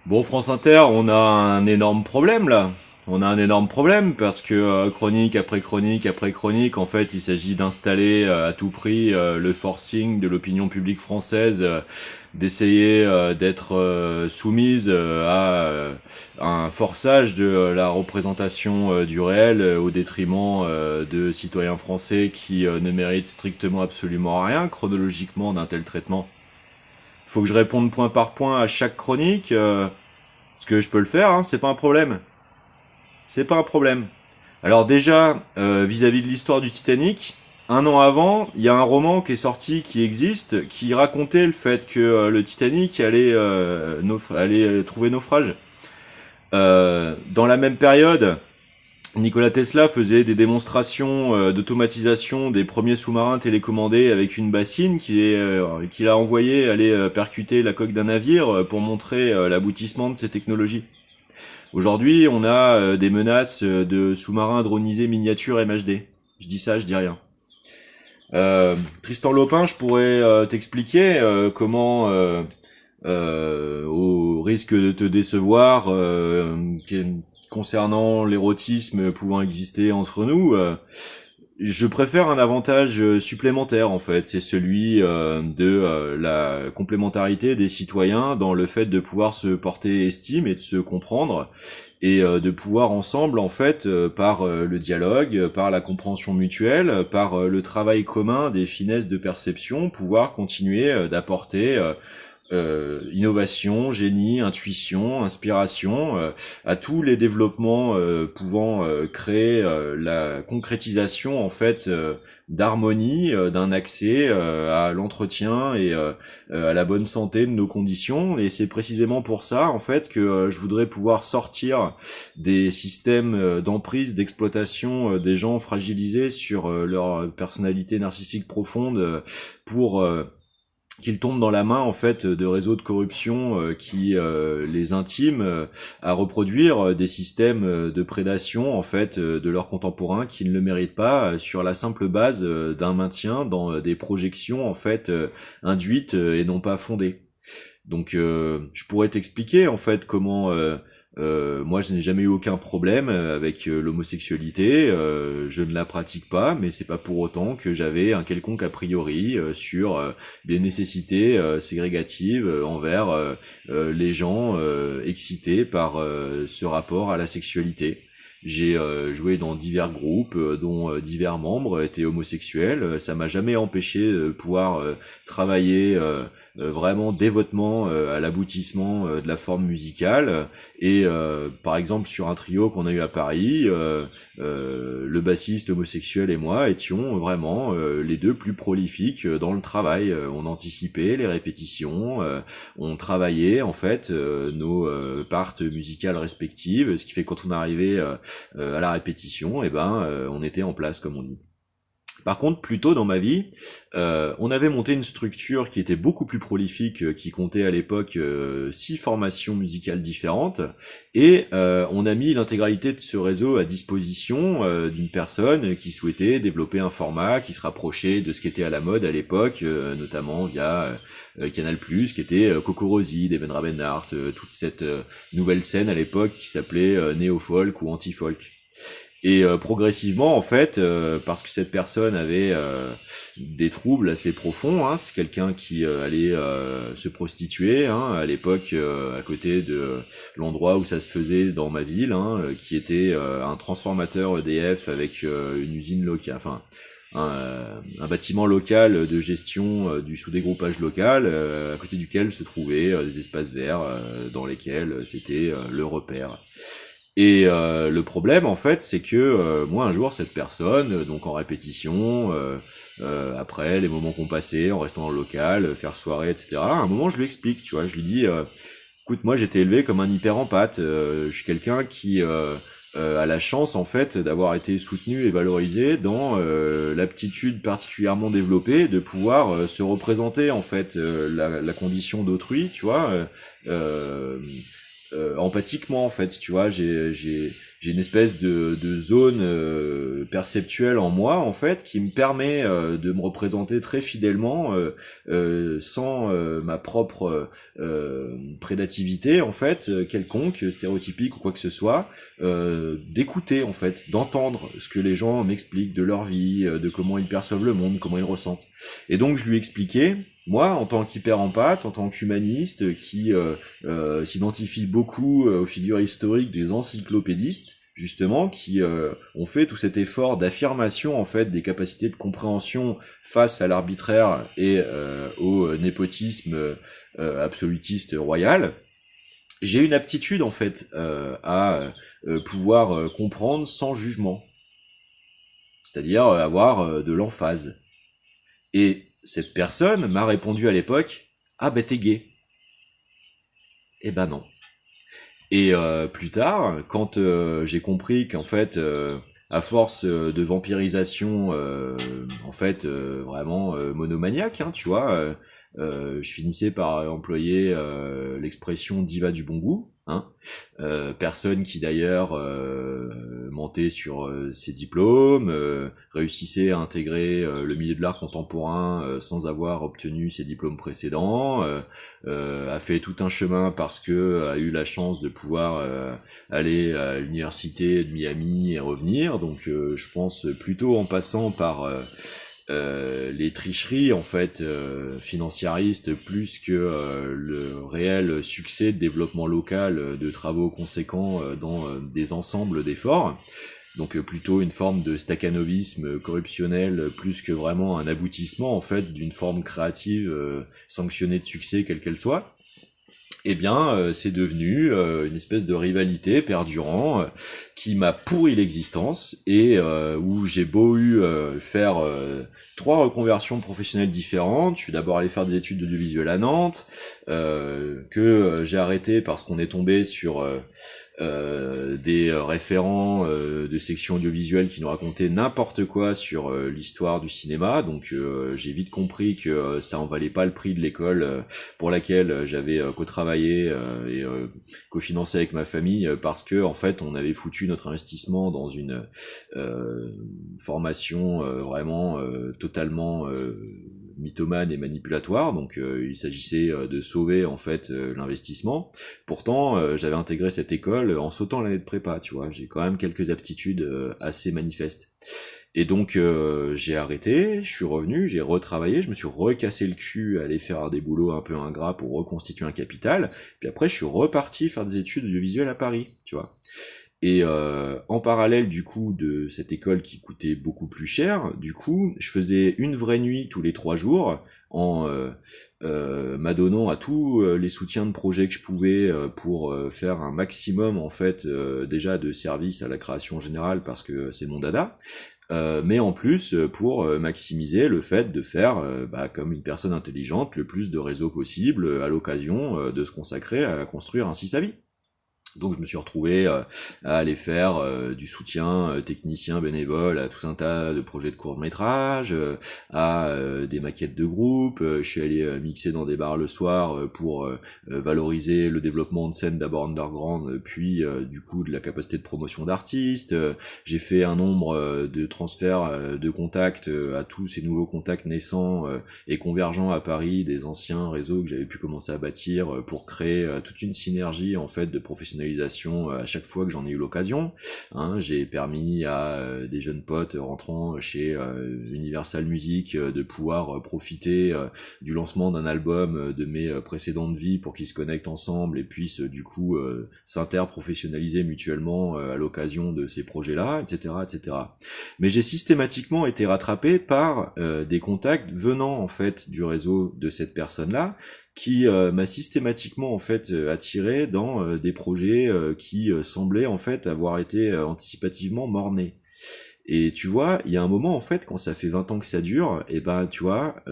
Bon, France Inter, on a un énorme problème là. On a un énorme problème parce que chronique après chronique après chronique, en fait, il s'agit d'installer à tout prix le forcing de l'opinion publique française, d'essayer d'être soumise à un forçage de la représentation du réel au détriment de citoyens français qui ne méritent strictement absolument rien chronologiquement d'un tel traitement. Faut que je réponde point par point à chaque chronique. Parce que je peux le faire, hein, c'est pas un problème. C'est pas un problème. Alors déjà, vis-à-vis de l'histoire du Titanic, un an avant, il y a un roman qui est sorti, qui existe, qui racontait le fait que le Titanic allait trouver naufrage. Dans la même période, Nikola Tesla faisait des démonstrations d'automatisation des premiers sous-marins télécommandés avec une bassine qu'il a envoyé aller percuter la coque d'un navire pour montrer l'aboutissement de ces technologies. Aujourd'hui, on a des menaces de sous-marins dronisés miniatures MHD. Je dis ça, je dis rien. Tristan Lopin, je pourrais t'expliquer comment, au risque de te décevoir, concernant l'érotisme pouvant exister entre nous, je préfère un avantage supplémentaire en fait, c'est celui de la complémentarité des citoyens dans le fait de pouvoir se porter estime et de se comprendre et de pouvoir ensemble en fait par le dialogue, par la compréhension mutuelle, par le travail commun des finesses de perception, pouvoir continuer d'apporter innovation, génie, intuition, inspiration, à tous les développements pouvant créer la concrétisation en fait d'harmonie, d'un accès à l'entretien et à la bonne santé de nos conditions. Et c'est précisément pour ça en fait que je voudrais pouvoir sortir des systèmes d'emprise, d'exploitation des gens fragilisés sur leur personnalité narcissique profonde pour qu'ils tombent dans la main en fait de réseaux de corruption qui les intiment à reproduire des systèmes de prédation en fait de leurs contemporains qui ne le méritent pas sur la simple base d'un maintien dans des projections en fait induites et non pas fondées. Donc je pourrais t'expliquer en fait comment moi je n'ai jamais eu aucun problème avec l'homosexualité, je ne la pratique pas, mais c'est pas pour autant que j'avais un quelconque a priori sur des nécessités ségrégatives envers les gens excités par ce rapport à la sexualité. J'ai joué dans divers groupes dont divers membres étaient homosexuels. Ça m'a jamais empêché de pouvoir travailler vraiment dévotement à l'aboutissement de la forme musicale. Et par exemple sur un trio qu'on a eu à Paris, le bassiste homosexuel et moi étions vraiment les deux plus prolifiques dans le travail. On anticipait les répétitions, on travaillait en fait nos parts musicales respectives, ce qui fait que quand on arrivait à la répétition, et on était en place comme on dit. Par contre, plus tôt dans ma vie, on avait monté une structure qui était beaucoup plus prolifique, qui comptait à l'époque 6 formations musicales différentes, et on a mis l'intégralité de ce réseau à disposition d'une personne qui souhaitait développer un format qui se rapprochait de ce qui était à la mode à l'époque, notamment via Canal+, qui était Coco Rosie, David Rabenhart, toute cette nouvelle scène à l'époque qui s'appelait néo-folk ou anti-folk. Et progressivement, en fait, parce que cette personne avait des troubles assez profonds, hein, c'est quelqu'un qui allait se prostituer, hein, à l'époque à côté de l'endroit où ça se faisait dans ma ville, hein, qui était un transformateur EDF avec une usine locale, enfin un bâtiment local de gestion du sous-dégroupage local, à côté duquel se trouvaient des espaces verts dans lesquels c'était le repère. Et le problème en fait c'est que moi un jour cette personne donc en répétition après les moments qu'on passait en restant dans le local faire soirée etc, à un moment je lui explique, tu vois, je lui dis écoute, moi j'étais élevé comme un hyper empathe, je suis quelqu'un qui a la chance en fait d'avoir été soutenu et valorisé dans l'aptitude particulièrement développée de pouvoir se représenter en fait la condition d'autrui, tu vois, empathiquement en fait, tu vois, j'ai une espèce de zone perceptuelle en moi en fait qui me permet de me représenter très fidèlement sans ma propre prédativité en fait quelconque, stéréotypique ou quoi que ce soit, d'écouter en fait, d'entendre ce que les gens m'expliquent de leur vie, de comment ils perçoivent le monde, comment ils ressentent. Et donc je lui expliquais, moi, en tant qu'hyper-empathe, en tant qu'humaniste qui s'identifie beaucoup aux figures historiques des encyclopédistes, justement, qui ont fait tout cet effort d'affirmation en fait des capacités de compréhension face à l'arbitraire et au népotisme absolutiste royal. J'ai une aptitude en fait à pouvoir comprendre sans jugement, c'est-à-dire avoir de l'emphase. Et cette personne m'a répondu à l'époque, ah ben t'es gay. Eh ben non. Et plus tard, quand j'ai compris qu'en fait, à force de vampirisation, en fait, vraiment monomaniaque, hein, tu vois, je finissais par employer l'expression diva du bon goût, hein, personne qui d'ailleurs mentait sur ses diplômes, réussissait à intégrer le milieu de l'art contemporain sans avoir obtenu ses diplômes précédents, a fait tout un chemin parce que a eu la chance de pouvoir aller à l'université de Miami et revenir, donc je pense plutôt en passant par les tricheries en fait financiaristes plus que le réel succès de développement local de travaux conséquents dans des ensembles d'efforts. Donc plutôt une forme de stakhanovisme corruptionnel plus que vraiment un aboutissement en fait d'une forme créative sanctionnée de succès quelle qu'elle soit. Eh bien, c'est devenu une espèce de rivalité perdurant qui m'a pourri l'existence et où j'ai beau eu faire 3 reconversions professionnelles différentes. Je suis d'abord allé faire des études d'audiovisuel à Nantes, que j'ai arrêté parce qu'on est tombé sur des référents de section audiovisuelle qui nous racontaient n'importe quoi sur l'histoire du cinéma, donc j'ai vite compris que ça en valait pas le prix de l'école pour laquelle j'avais co-travaillé et cofinancé avec ma famille, parce que en fait on avait foutu notre investissement dans une formation vraiment totalement mythomane et manipulatoire, donc il s'agissait de sauver en fait l'investissement. Pourtant j'avais intégré cette école en sautant l'année de prépa, tu vois, j'ai quand même quelques aptitudes assez manifestes. Et donc j'ai arrêté, je suis revenu, j'ai retravaillé, je me suis recassé le cul à aller faire des boulots un peu ingrats pour reconstituer un capital, puis après je suis reparti faire des études audiovisuelles à Paris, tu vois. Et en parallèle du coup de cette école qui coûtait beaucoup plus cher, du coup je faisais une vraie nuit tous les 3 jours en m'adonnant à tous les soutiens de projet que je pouvais pour faire un maximum en fait déjà de service à la création générale parce que c'est mon dada. Mais en plus pour maximiser le fait de faire comme une personne intelligente le plus de réseaux possible à l'occasion de se consacrer à construire ainsi sa vie. Donc je me suis retrouvé à aller faire du soutien technicien bénévole à tout un tas de projets de court-métrage, à des maquettes de groupe, je suis allé mixer dans des bars le soir pour valoriser le développement de scènes d'abord underground, puis du coup de la capacité de promotion d'artistes, j'ai fait un nombre de transferts de contacts à tous ces nouveaux contacts naissants et convergents à Paris, des anciens réseaux que j'avais pu commencer à bâtir pour créer toute une synergie en fait de professionnalisation à chaque fois que j'en ai eu l'occasion. Hein, j'ai permis à des jeunes potes rentrant chez Universal Music de pouvoir profiter du lancement d'un album de mes précédentes vies pour qu'ils se connectent ensemble et puissent du coup s'interprofessionnaliser mutuellement à l'occasion de ces projets-là, etc., etc. Mais j'ai systématiquement été rattrapé par des contacts venant en fait du réseau de cette personne-là, qui m'a systématiquement en fait attiré dans des projets qui semblaient en fait avoir été anticipativement mornés. Et tu vois, il y a un moment en fait quand ça fait 20 ans que ça dure, et ben tu vois,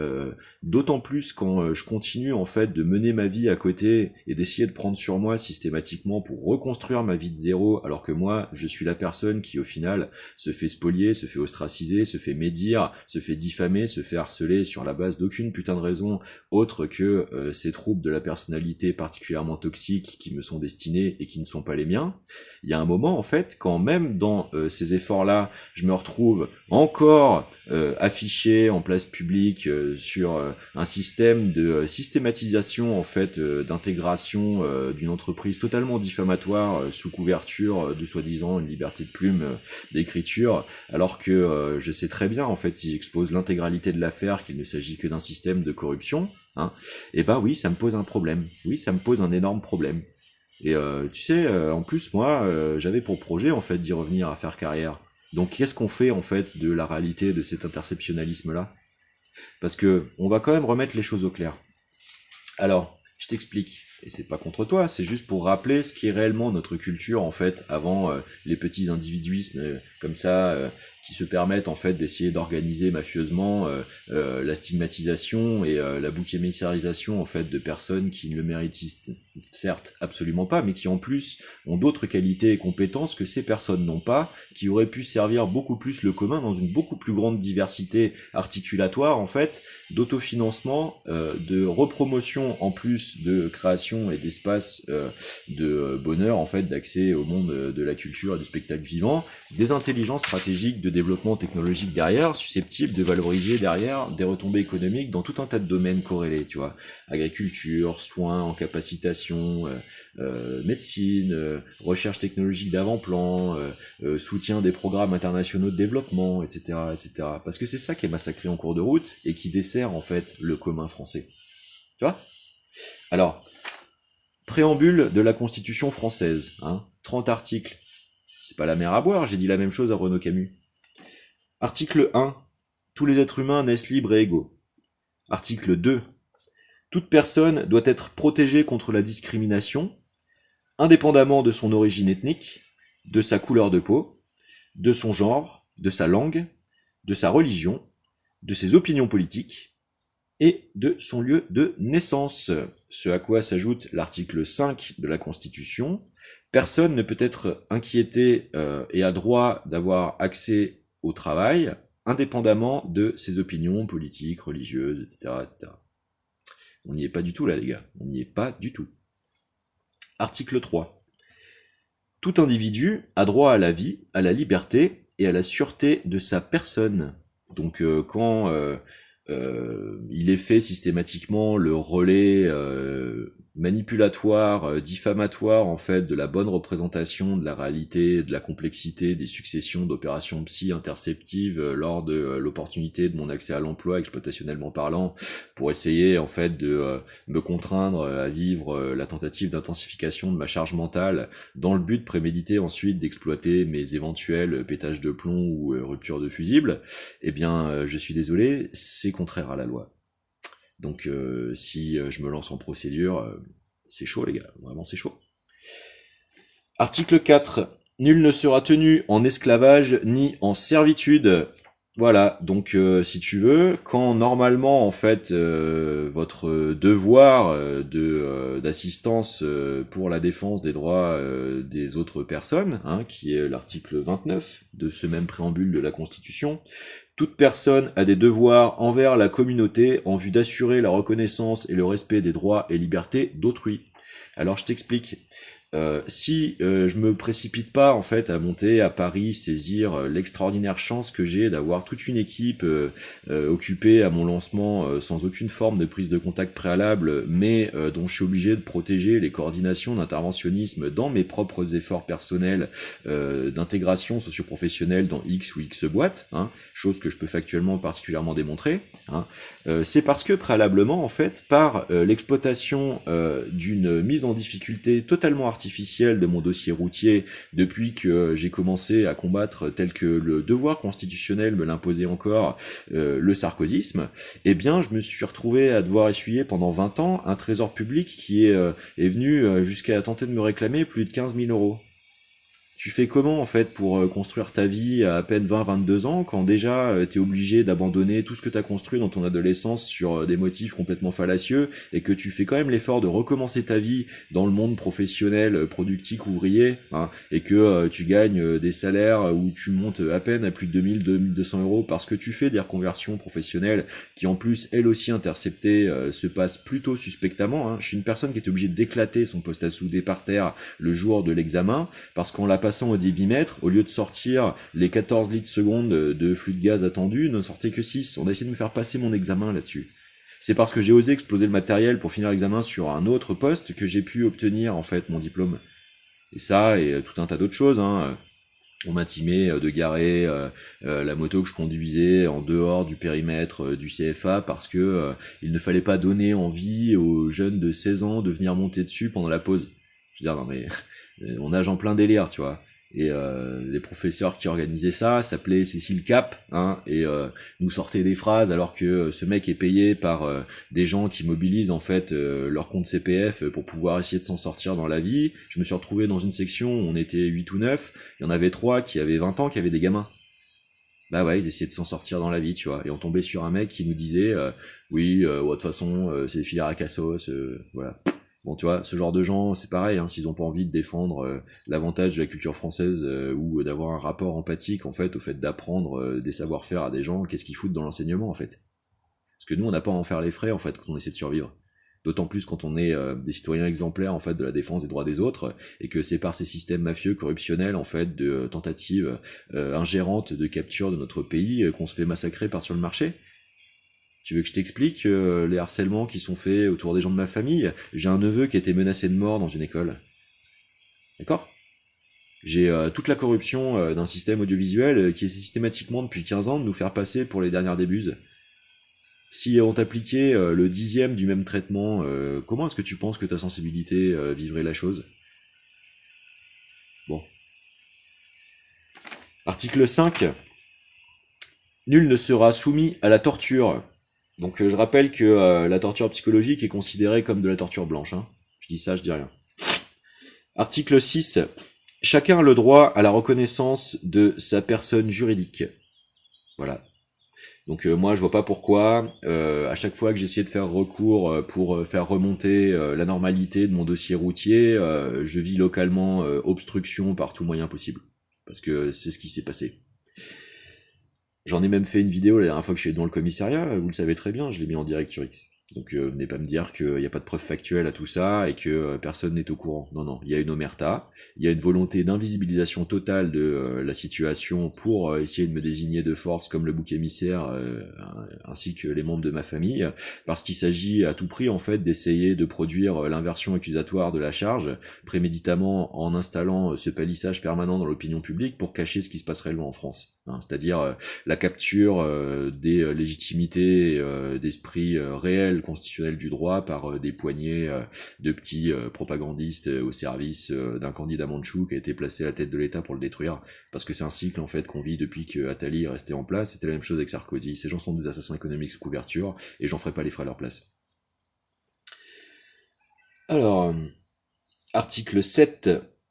d'autant plus quand je continue en fait de mener ma vie à côté et d'essayer de prendre sur moi systématiquement pour reconstruire ma vie de zéro, alors que moi je suis la personne qui au final se fait spolier, se fait ostraciser, se fait médire, se fait diffamer, se fait harceler sur la base d'aucune putain de raison autre que ces troubles de la personnalité particulièrement toxiques qui me sont destinés et qui ne sont pas les miens. Il y a un moment en fait quand même dans ces efforts-là, je me retrouve encore affiché en place publique sur un système de systématisation en fait d'intégration d'une entreprise totalement diffamatoire sous couverture de soi-disant une liberté de plume d'écriture, alors que je sais très bien en fait si j'expose l'intégralité de l'affaire qu'il ne s'agit que d'un système de corruption, hein, et ben oui, ça me pose un problème. Oui, ça me pose un énorme problème. Et tu sais, en plus moi, j'avais pour projet en fait d'y revenir à faire carrière. Donc qu'est-ce qu'on fait en fait de la réalité de cet interceptionnalisme-là? Parce que on va quand même remettre les choses au clair. Alors, je t'explique. Et c'est pas contre toi, c'est juste pour rappeler ce qui est réellement notre culture en fait avant les petits individuismes comme ça qui se permettent en fait d'essayer d'organiser mafieusement la stigmatisation et la bouc émissarisation en fait de personnes qui ne le méritent certes absolument pas, mais qui en plus ont d'autres qualités et compétences que ces personnes n'ont pas, qui auraient pu servir beaucoup plus le commun dans une beaucoup plus grande diversité articulatoire en fait, d'autofinancement, de repromotion en plus de création et d'espace de bonheur en fait, d'accès au monde de la culture et du spectacle vivant, des intelligences stratégiques de développement technologique derrière, susceptibles de valoriser derrière des retombées économiques dans tout un tas de domaines corrélés, tu vois, agriculture, soins, en capacitation, médecine, recherche technologique d'avant-plan, soutien des programmes internationaux de développement, etc., etc. Parce que c'est ça qui est massacré en cours de route et qui dessert en fait le commun français. Tu vois? Alors, préambule de la Constitution française, hein, 30 articles. C'est pas la mer à boire, j'ai dit la même chose à Renaud Camus. Article 1. Tous les êtres humains naissent libres et égaux. Article 2. Toute personne doit être protégée contre la discrimination, indépendamment de son origine ethnique, de sa couleur de peau, de son genre, de sa langue, de sa religion, de ses opinions politiques, et de son lieu de naissance. Ce à quoi s'ajoute l'article 5 de la Constitution. Personne ne peut être inquiété et a droit d'avoir accès au travail, indépendamment de ses opinions politiques, religieuses, etc., etc. On n'y est pas du tout là, les gars. On n'y est pas du tout. Article 3. Tout individu a droit à la vie, à la liberté et à la sûreté de sa personne. Donc quand il est fait systématiquement le relais manipulatoire, diffamatoire en fait de la bonne représentation de la réalité, de la complexité des successions d'opérations psy interceptives lors de l'opportunité de mon accès à l'emploi exploitationnellement parlant, pour essayer en fait de me contraindre à vivre la tentative d'intensification de ma charge mentale dans le but prémédité ensuite d'exploiter mes éventuels pétages de plomb ou ruptures de fusible. Eh bien je suis désolé, c'est contraire à la loi. Donc si je me lance en procédure, c'est chaud les gars, vraiment c'est chaud. Article 4. Nul ne sera tenu en esclavage ni en servitude. Voilà, donc si tu veux, quand normalement en fait votre devoir d'assistance pour la défense des droits des autres personnes, hein, qui est l'article 29 de ce même préambule de la Constitution, toute personne a des devoirs envers la communauté en vue d'assurer la reconnaissance et le respect des droits et libertés d'autrui. Alors je t'explique. Si je me précipite pas en fait à monter à Paris, saisir l'extraordinaire chance que j'ai d'avoir toute une équipe occupée à mon lancement sans aucune forme de prise de contact préalable, mais dont je suis obligé de protéger les coordinations d'interventionnisme dans mes propres efforts personnels d'intégration socio-professionnelle dans X ou X boîtes, hein, chose que je peux factuellement particulièrement démontrer, hein, c'est parce que préalablement en fait par l'exploitation d'une mise en difficulté totalement artificielle de mon dossier routier depuis que j'ai commencé à combattre tel que le devoir constitutionnel me l'imposait encore le sarkozysme, eh bien je me suis retrouvé à devoir essuyer pendant 20 ans un trésor public qui est venu jusqu'à tenter de me réclamer plus de 15 000 euros. Tu fais comment en fait pour construire ta vie à peine 20-22 ans quand déjà t'es obligé d'abandonner tout ce que t'as construit dans ton adolescence sur des motifs complètement fallacieux et que tu fais quand même l'effort de recommencer ta vie dans le monde professionnel, productif, ouvrier, hein, et que tu gagnes des salaires où tu montes à peine à plus de 2000-2200 euros parce que tu fais des reconversions professionnelles qui en plus elles aussi interceptées se passent plutôt suspectamment. Hein. Je suis une personne qui est obligée d'éclater son poste à souder par terre le jour de l'examen parce qu'en la passant au débitmètre, au lieu de sortir les 14 litres secondes de flux de gaz attendu, ne sortait que 6. On a essayé de me faire passer mon examen là-dessus. C'est parce que j'ai osé exploser le matériel pour finir l'examen sur un autre poste que j'ai pu obtenir en fait mon diplôme. Et ça, et tout un tas d'autres choses, hein. On m'intimait de garer la moto que je conduisais en dehors du périmètre du CFA parce que il ne fallait pas donner envie aux jeunes de 16 ans de venir monter dessus pendant la pause. Je veux dire, non mais on nage en plein délire, tu vois. Et les professeurs qui organisaient ça s'appelaient Cécile Cap, hein, et nous sortaient des phrases alors que ce mec est payé par des gens qui mobilisent en fait leur compte CPF pour pouvoir essayer de s'en sortir dans la vie. Je me suis retrouvé dans une section où on était 8 ou 9, il y en avait 3 qui avaient 20 ans, qui avaient des gamins. Bah ouais, ils essayaient de s'en sortir dans la vie, tu vois. Et on tombait sur un mec qui nous disait oui, ouais, de toute façon, c'est des filières à cassos, voilà. Bon, tu vois, ce genre de gens, c'est pareil, hein, s'ils ont pas envie de défendre l'avantage de la culture française ou d'avoir un rapport empathique, en fait, au fait d'apprendre des savoir-faire à des gens, qu'est-ce qu'ils foutent dans l'enseignement, en fait. Parce que nous, on n'a pas à en faire les frais, en fait, quand on essaie de survivre. D'autant plus quand on est des citoyens exemplaires, en fait, de la défense des droits des autres, et que c'est par ces systèmes mafieux, corruptionnels, en fait, de tentatives ingérantes de capture de notre pays qu'on se fait massacrer par sur le marché. Tu veux que je t'explique les harcèlements qui sont faits autour des gens de ma famille? J'ai un neveu qui a été menacé de mort dans une école. D'accord? J'ai toute la corruption d'un système audiovisuel qui est systématiquement depuis 15 ans de nous faire passer pour les dernières débuses. Si on t'appliquait le 10e du même traitement, comment est-ce que tu penses que ta sensibilité vivrait la chose? Bon. Article 5. Nul ne sera soumis à la torture. Donc je rappelle que la torture psychologique est considérée comme de la torture blanche. Hein. Je dis ça, je dis rien. Article 6. Chacun a le droit à la reconnaissance de sa personne juridique. Voilà. Donc moi je vois pas pourquoi, à chaque fois que j'essayais de faire recours pour faire remonter la normalité de mon dossier routier, je vis localement obstruction par tout moyen possible. Parce que c'est ce qui s'est passé. J'en ai même fait une vidéo la dernière fois que je suis dans le commissariat, vous le savez très bien, je l'ai mis en direct sur X. Donc venez pas me dire qu'il n'y a pas de preuves factuelles à tout ça et que personne n'est au courant. Non, non, il y a une omerta, il y a une volonté d'invisibilisation totale de la situation pour essayer de me désigner de force comme le bouc émissaire ainsi que les membres de ma famille, parce qu'il s'agit à tout prix en fait d'essayer de produire l'inversion accusatoire de la charge, préméditamment en installant ce palissage permanent dans l'opinion publique pour cacher ce qui se passe réellement en France. Hein, c'est-à-dire la capture des légitimités d'esprit réel constitutionnel du droit par des poignées de petits propagandistes au service d'un candidat mandchou qui a été placé à la tête de l'État pour le détruire, parce que c'est un cycle en fait qu'on vit depuis que Attali est resté en place. C'était la même chose avec Sarkozy. Ces gens sont des assassins économiques sous couverture et j'en ferai pas les frais à leur place. Alors, article 7.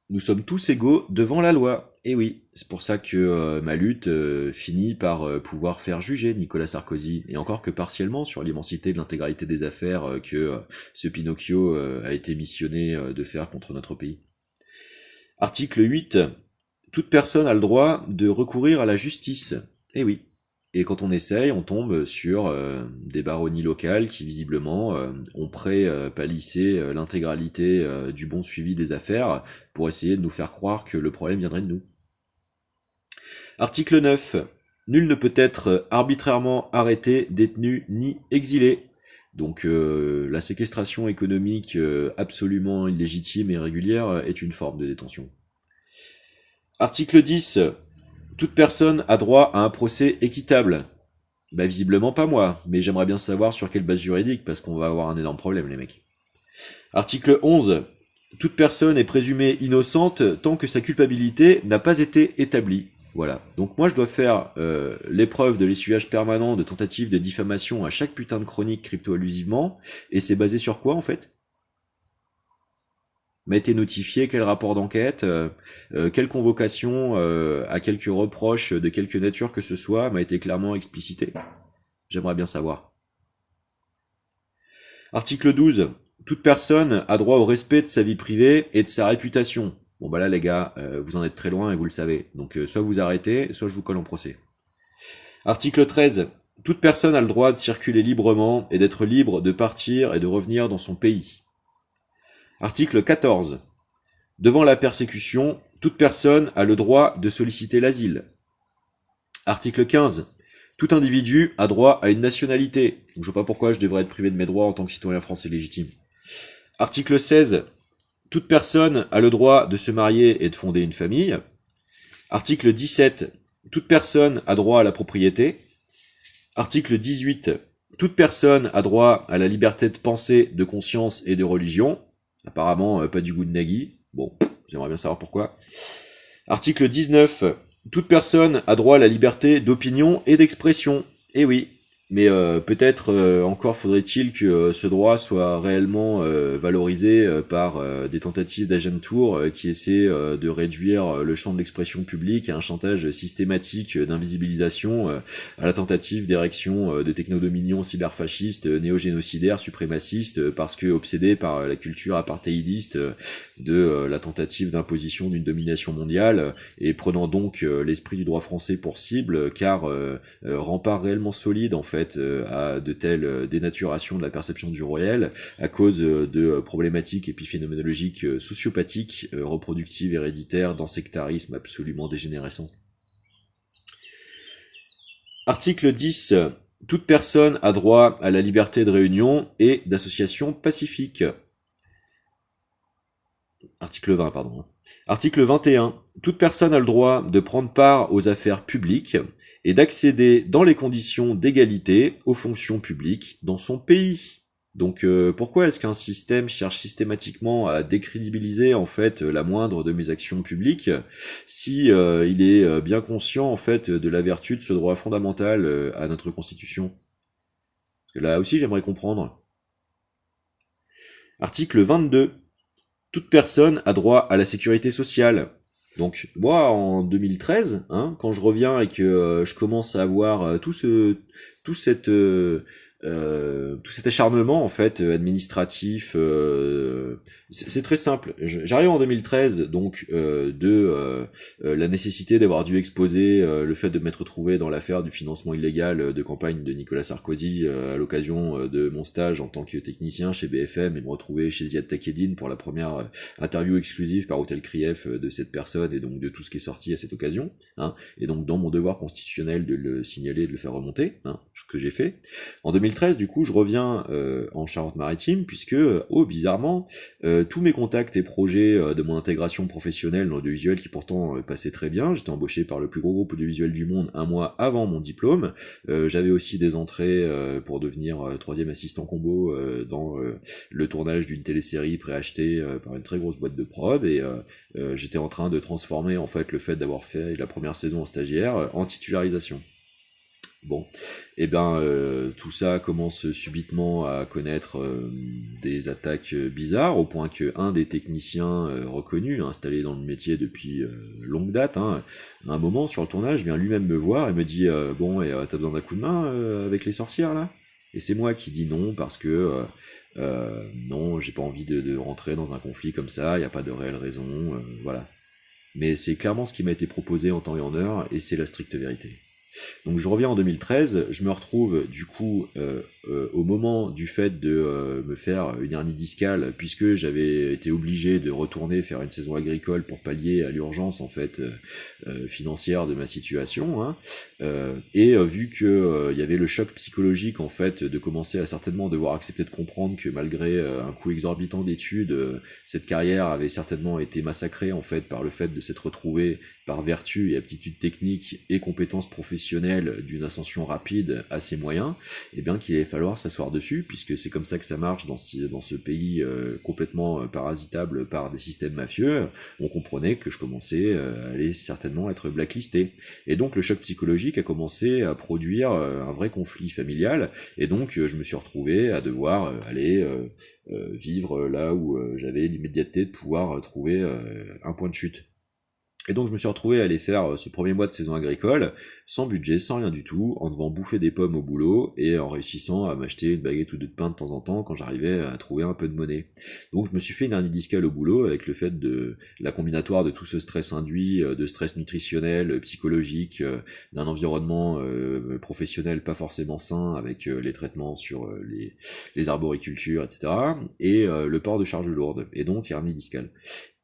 Nous sommes tous égaux devant la loi. Et oui, c'est pour ça que ma lutte finit par pouvoir faire juger Nicolas Sarkozy, et encore que partiellement sur l'immensité de l'intégralité des affaires que ce Pinocchio a été missionné de faire contre notre pays. Article 8. Toute personne a le droit de recourir à la justice. Et oui. Et quand on essaye, on tombe sur des baronnies locales qui visiblement ont pré-palissé l'intégralité du bon suivi des affaires pour essayer de nous faire croire que le problème viendrait de nous. Article 9. Nul ne peut être arbitrairement arrêté, détenu ni exilé. Donc la séquestration économique absolument illégitime et irrégulière est une forme de détention. Article 10. Toute personne a droit à un procès équitable. Bah visiblement pas moi, mais j'aimerais bien savoir sur quelle base juridique, parce qu'on va avoir un énorme problème les mecs. Article 11. Toute personne est présumée innocente tant que sa culpabilité n'a pas été établie. Voilà. Donc moi je dois faire l'épreuve de l'essuyage permanent de tentatives de diffamation à chaque putain de chronique crypto-allusivement, et c'est basé sur quoi en fait? m'a été notifié, quel rapport d'enquête, quelle convocation à quelques reproches de quelque nature que ce soit m'a été clairement explicité. J'aimerais bien savoir. Article 12. Toute personne a droit au respect de sa vie privée et de sa réputation. Bon bah là les gars, vous en êtes très loin et vous le savez. Donc soit vous arrêtez, soit je vous colle en procès. Article 13. Toute personne a le droit de circuler librement et d'être libre de partir et de revenir dans son pays. Article 14. Devant la persécution, toute personne a le droit de solliciter l'asile. Article 15. Tout individu a droit à une nationalité. Donc je vois pas pourquoi je devrais être privé de mes droits en tant que citoyen français légitime. Article 16. Toute personne a le droit de se marier et de fonder une famille. Article 17. Toute personne a droit à la propriété. Article 18. Toute personne a droit à la liberté de pensée, de conscience et de religion. Apparemment, pas du goût de Nagui. Bon, j'aimerais bien savoir pourquoi. Article 19. Toute personne a droit à la liberté d'opinion et d'expression. Eh oui. Mais peut-être encore faudrait-il que ce droit soit réellement valorisé par des tentatives d'Agentour qui essaient de réduire le champ de l'expression publique à un chantage systématique d'invisibilisation, à la tentative d'érection de technodominions cyberfascistes, néogénocidaires, suprémacistes, parce que obsédés par la culture apartheidiste de la tentative d'imposition d'une domination mondiale, et prenant donc l'esprit du droit français pour cible, car rempart réellement solide en fait à de telles dénaturations de la perception du réel à cause de problématiques épiphénoménologiques sociopathiques, reproductives, héréditaires, d'un sectarisme absolument dégénérescent. Article 10. Toute personne a droit à la liberté de réunion et d'association pacifique. Article 20, pardon. Article 21. Toute personne a le droit de prendre part aux affaires publiques et d'accéder dans les conditions d'égalité aux fonctions publiques dans son pays. Donc pourquoi est-ce qu'un système cherche systématiquement à décrédibiliser en fait la moindre de mes actions publiques si il est bien conscient en fait de la vertu de ce droit fondamental à notre constitution? Parce que là aussi j'aimerais comprendre. Article 22. Toute personne a droit à la sécurité sociale. Donc moi en 2013, quand je reviens et que je commence à avoir tout cet acharnement en fait administratif, c'est très simple. J'arrive en 2013 donc la nécessité d'avoir dû exposer le fait de m'être retrouvé dans l'affaire du financement illégal de campagne de Nicolas Sarkozy à l'occasion de mon stage en tant que technicien chez BFM et me retrouver chez Ziad Takieddine pour la première interview exclusive par Hôtel Krief de cette personne et donc de tout ce qui est sorti à cette occasion, et donc dans mon devoir constitutionnel de le signaler, de le faire remonter, ce que j'ai fait. En 2013, du coup, je reviens en Charente-Maritime, puisque, bizarrement, tous mes contacts et projets de mon intégration professionnelle dans l'audiovisuel qui pourtant passaient très bien, j'étais embauché par le plus gros groupe audiovisuel du monde un mois avant mon diplôme, j'avais aussi des entrées pour devenir troisième assistant combo dans le tournage d'une télésérie préachetée par une très grosse boîte de prod, et j'étais en train de transformer en fait le fait d'avoir fait la première saison en stagiaire en titularisation. Bon, et tout ça commence subitement à connaître des attaques bizarres, au point que un des techniciens reconnus, installé dans le métier depuis longue date, à un moment sur le tournage, vient lui-même me voir et me dit bon, et t'as besoin d'un coup de main avec les sorcières là? Et c'est moi qui dis non parce que non, j'ai pas envie de rentrer dans un conflit comme ça, y a pas de réelle raison, voilà. Mais c'est clairement ce qui m'a été proposé en temps et en heure, et c'est la stricte vérité. Donc je reviens en 2013, je me retrouve du coup au moment du fait de me faire une hernie discale, puisque j'avais été obligé de retourner faire une saison agricole pour pallier à l'urgence en fait financière de ma situation, et vu que il y avait le choc psychologique en fait de commencer à certainement devoir accepter de comprendre que malgré un coût exorbitant d'études, cette carrière avait certainement été massacrée en fait par le fait de s'être retrouvé par vertu et aptitude technique et compétences professionnelles professionnel d'une ascension rapide à ses moyens, eh bien qu'il allait falloir s'asseoir dessus, puisque c'est comme ça que ça marche dans ce pays complètement parasitable par des systèmes mafieux. On comprenait que je commençais à aller certainement être blacklisté. Et donc le choc psychologique a commencé à produire un vrai conflit familial, et donc je me suis retrouvé à devoir aller vivre là où j'avais l'immédiateté de pouvoir trouver un point de chute. Et donc je me suis retrouvé à aller faire ce premier mois de saison agricole, sans budget, sans rien du tout, en devant bouffer des pommes au boulot, et en réussissant à m'acheter une baguette ou deux de pain de temps en temps quand j'arrivais à trouver un peu de monnaie. Donc je me suis fait une hernie discale au boulot avec le fait de la combinatoire de tout ce stress induit, de stress nutritionnel, psychologique, d'un environnement professionnel pas forcément sain avec les traitements sur les arboricultures, etc. Et le port de charges lourdes, et donc hernie discale.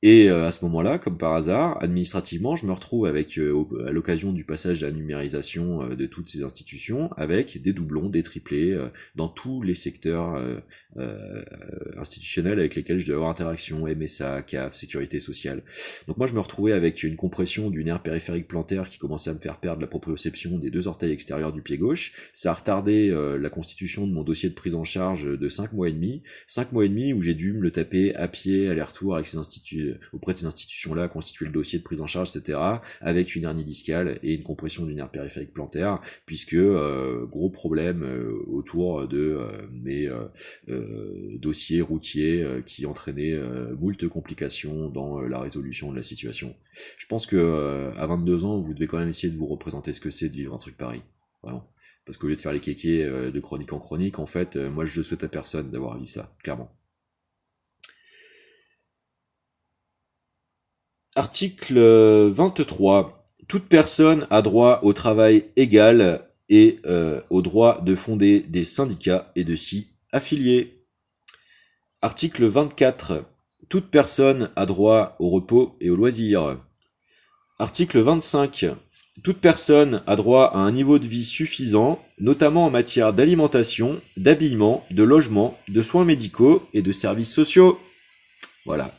Et à ce moment-là, comme par hasard, administrativement, je me retrouve avec, à l'occasion du passage à la numérisation de toutes ces institutions, avec des doublons, des triplés, dans tous les secteurs institutionnels avec lesquels je devais avoir interaction, MSA, CAF, sécurité sociale. Donc moi, je me retrouvais avec une compression du nerf périphérique plantaire qui commençait à me faire perdre la proprioception des 2 orteils extérieurs du pied gauche. Ça a retardé la constitution de mon dossier de prise en charge de 5 mois et demi. 5 mois et demi où j'ai dû me le taper à pied, aller-retour avec ces auprès de ces institutions-là, constituer le dossier de prise en charge, etc., avec une hernie discale et une compression du nerf périphérique plantaire, puisque gros problème autour de mes dossiers routiers qui entraînaient moult complications dans la résolution de la situation. Je pense que à 22 ans, vous devez quand même essayer de vous représenter ce que c'est de vivre un truc pareil, vraiment. Parce qu'au lieu de faire les kékés de chronique en chronique, en fait, moi je souhaite à personne d'avoir vu ça, clairement. Article 23. Toute personne a droit au travail égal et au droit de fonder des syndicats et de s'y affilier. Article 24. Toute personne a droit au repos et au loisir. Article 25. Toute personne a droit à un niveau de vie suffisant, notamment en matière d'alimentation, d'habillement, de logement, de soins médicaux et de services sociaux. Voilà.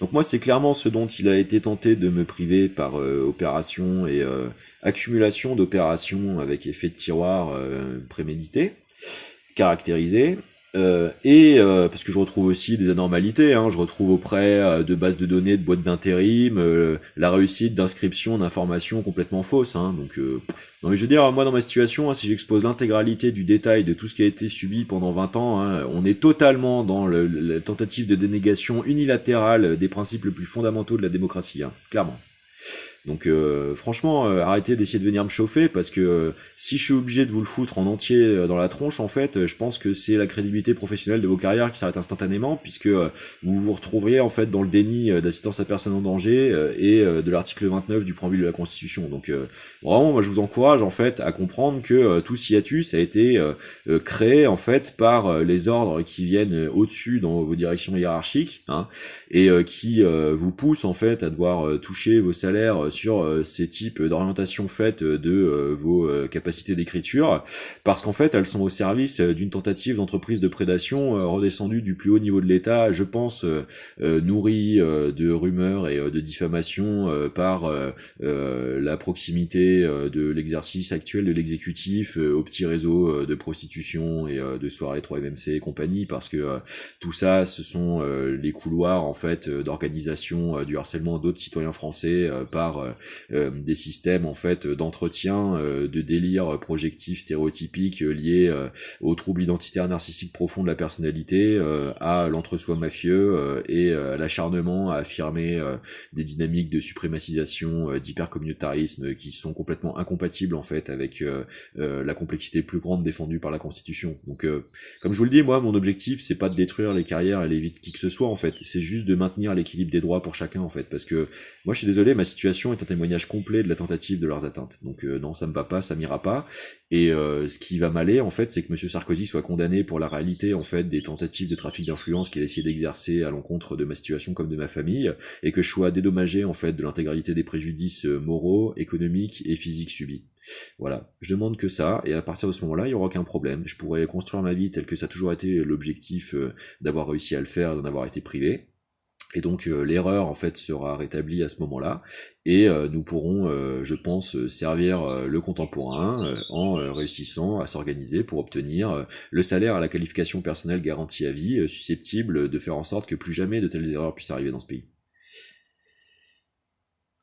Donc moi, c'est clairement ce dont il a été tenté de me priver par opération et accumulation d'opérations avec effet de tiroir prémédité, caractérisé. Parce que je retrouve aussi des anormalités, hein, je retrouve auprès de bases de données, de boîtes d'intérim, la réussite d'inscription d'informations complètement fausses, hein, donc non mais je veux dire, moi dans ma situation, hein, si j'expose l'intégralité du détail de tout ce qui a été subi pendant 20 ans, hein, on est totalement dans la tentative de dénégation unilatérale des principes les plus fondamentaux de la démocratie, hein, clairement. Donc franchement, arrêtez d'essayer de venir me chauffer, parce que si je suis obligé de vous le foutre en entier dans la tronche, en fait, je pense que c'est la crédibilité professionnelle de vos carrières qui s'arrête instantanément, puisque vous vous retrouveriez en fait dans le déni d'assistance à personne en danger et de l'article 29 du préambule de la Constitution. Donc vraiment, moi je vous encourage en fait à comprendre que tout ce hiatus a été créé en fait par les ordres qui viennent au-dessus dans vos directions hiérarchiques, hein, et qui vous poussent en fait à devoir toucher vos salaires sur ces types d'orientations faites de vos capacités d'écriture, parce qu'en fait elles sont au service d'une tentative d'entreprise de prédation redescendue du plus haut niveau de l'État, je pense nourrie de rumeurs et de diffamations par la proximité de l'exercice actuel de l'exécutif au petit réseau de prostitution et de soirées 3MMC et compagnie, parce que tout ça ce sont les couloirs en fait d'organisation du harcèlement d'autres citoyens français par des systèmes en fait d'entretien de délire projectif stéréotypique liés aux troubles identitaires narcissiques profonds de la personnalité, à l'entre-soi mafieux et à l'acharnement à affirmer des dynamiques de suprémacisation, d'hypercommunautarisme qui sont complètement incompatibles en fait avec la complexité plus grande défendue par la Constitution. Donc comme je vous le dis, moi mon objectif c'est pas de détruire les carrières et les vies de qui que ce soit en fait, c'est juste de maintenir l'équilibre des droits pour chacun en fait, parce que moi je suis désolé, ma situation est un témoignage complet de la tentative de leurs atteintes. Donc non, ça me va pas, ça m'ira pas. Et ce qui va m'aller en fait, c'est que Monsieur Sarkozy soit condamné pour la réalité en fait des tentatives de trafic d'influence qu'il a essayé d'exercer à l'encontre de ma situation comme de ma famille, et que je sois dédommagé en fait de l'intégralité des préjudices moraux, économiques et physiques subis. Voilà, je demande que ça, et à partir de ce moment-là, il n'y aura aucun problème. Je pourrais construire ma vie tel que ça a toujours été l'objectif d'avoir réussi à le faire, d'en avoir été privé. Et donc l'erreur en fait sera rétablie à ce moment-là, et nous pourrons, je pense, servir le contemporain en réussissant à s'organiser pour obtenir le salaire à la qualification personnelle garantie à vie, susceptible de faire en sorte que plus jamais de telles erreurs puissent arriver dans ce pays.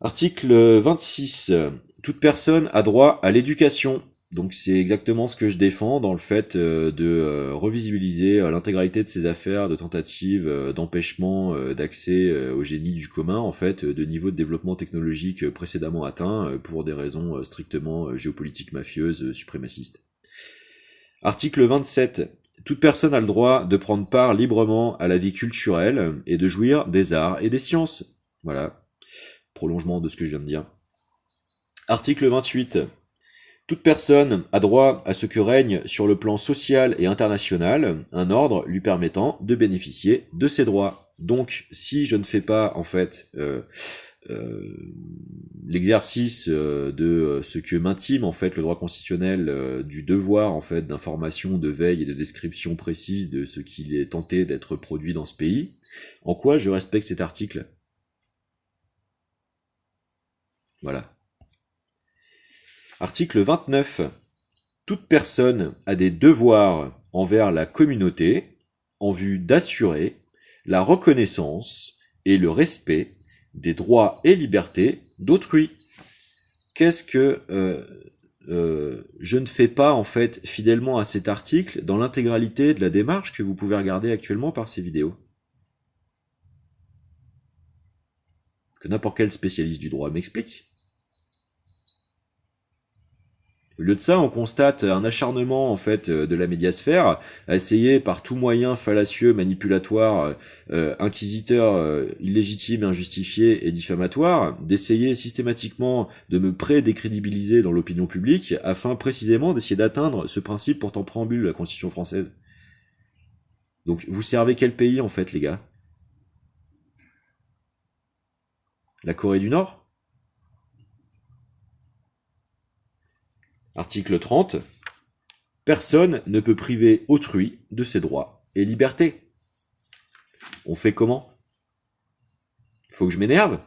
Article 26. Toute personne a droit à l'éducation. Donc c'est exactement ce que je défends dans le fait de revisibiliser l'intégralité de ces affaires de tentatives d'empêchement d'accès au génie du commun, en fait, de niveau de développement technologique précédemment atteint pour des raisons strictement géopolitiques mafieuses suprémacistes. Article 27. Toute personne a le droit de prendre part librement à la vie culturelle et de jouir des arts et des sciences. Voilà, prolongement de ce que je viens de dire. Article 28. Toute personne a droit à ce que règne sur le plan social et international un ordre lui permettant de bénéficier de ses droits. Donc, si je ne fais pas, en fait, l'exercice de ce que m'intime, en fait, le droit constitutionnel du devoir, en fait, d'information, de veille et de description précise de ce qu'il est tenté d'être produit dans ce pays, en quoi je respecte cet article ? Voilà. Article 29. Toute personne a des devoirs envers la communauté en vue d'assurer la reconnaissance et le respect des droits et libertés d'autrui. Qu'est-ce que je ne fais pas en fait fidèlement à cet article dans l'intégralité de la démarche que vous pouvez regarder actuellement par ces vidéos ? Que n'importe quel spécialiste du droit m'explique. Au lieu de ça, on constate un acharnement en fait de la médiasphère à essayer par tout moyen fallacieux, manipulatoire, inquisiteur, illégitime, injustifié et diffamatoire, d'essayer systématiquement de me pré-décrédibiliser dans l'opinion publique afin précisément d'essayer d'atteindre ce principe pourtant préambule de la Constitution française. Donc vous servez quel pays en fait les gars ? La Corée du Nord ? Article 30. Personne ne peut priver autrui de ses droits et libertés. On fait comment ? Faut que je m'énerve ?